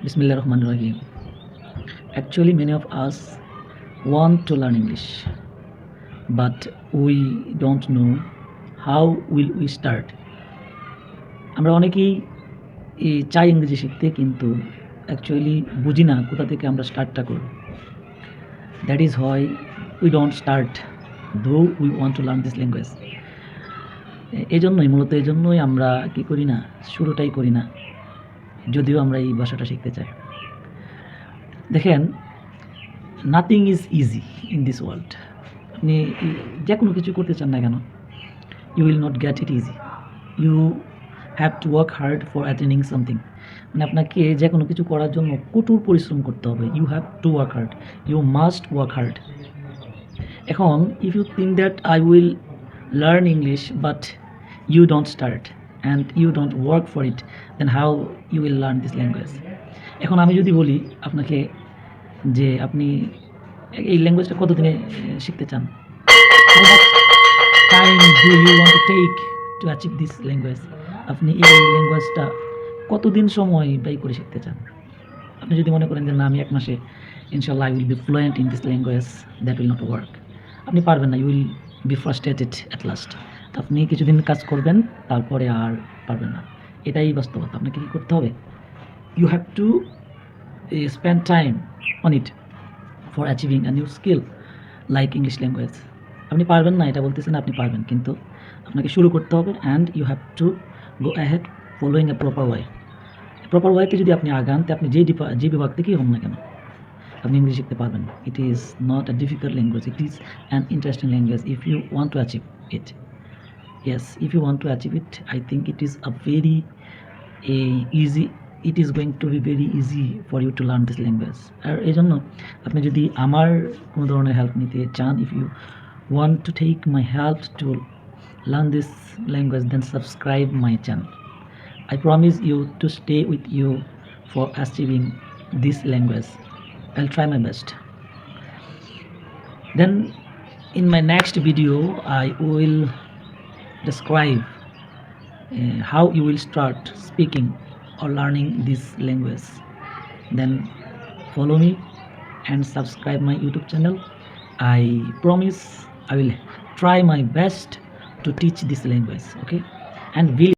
Bismillah Rahman Rahim. Actually, many of us want to learn English, but we don't know how will we start. আমরা অনেকেই চাই ইংরেজি শিখতে, কিন্তু actually বুঝি না কোথা থেকে আমরা স্টার্টটা করব। That is why we don't start though we want to learn this language. মূলত এই জন্যই আমরা কী করি না, শুরুটাই করি না, যদিও আমরা এই ভাষাটা শিখতে চাই। দেখেন, nothing is easy in this world. আপনি যে কোনো কিছু করতে চান না কেন, you will not get it easy. You have to work hard for attaining something. মানে আপনাকে যে কোনো কিছু করার জন্য কঠোর পরিশ্রম করতে হবে। You have to work hard, you must work hard. এখন if you think that I will learn English but you don't start and you don't work for it, then how you will learn this language. এখন আমি যদি বলি আপনাকে যে আপনি এই ল্যাঙ্গুয়েজটা কতদিনে শিখতে চান, time do you want to take to achieve this language, আপনি এই ল্যাঙ্গুয়েজটা কতদিন সময় ব্যয় করে শিখতে চান। আপনি যদি মনে করেন যে না, আমি 1 মাসে ইনশাল্লাহ I will be fluent in this language, that will not work. আপনি পারবেন না, you will be frustrated at last. আপনি কিছুদিন কাজ করবেন, তারপরে আর পারবেন না। এটাই বাস্তবতা। আপনাকে কী করতে হবে? You have to spend time on it for achieving a new skill like English language. আপনি পারবেন না এটা বলতেছেন, আপনি পারবেন, কিন্তু আপনাকে শুরু করতে হবে and you have to go ahead following a proper way. Proper ওয়েতে যদি আপনি আগান, তো আপনি যে বিভাগ থেকেই হন না কেন, আপনি ইংলিশ শিখতে পারবেন। It is not a difficult language, it is an interesting language if you want to achieve it. Yes, if you want to achieve it, I think it is a very easy, it is going to be very easy for you to learn this language. আর এই জন্য আপনি যদি আমার কোনো ধরনের help নিতে চান, if you want to take my help to learn this language, then subscribe my channel. I promise you to stay with you for achieving this language. I'll try my best. Then in my next video I will describe how you will start speaking or learning this language. Then follow me and subscribe my YouTube channel. I promise I will try my best to teach this language, okay? And will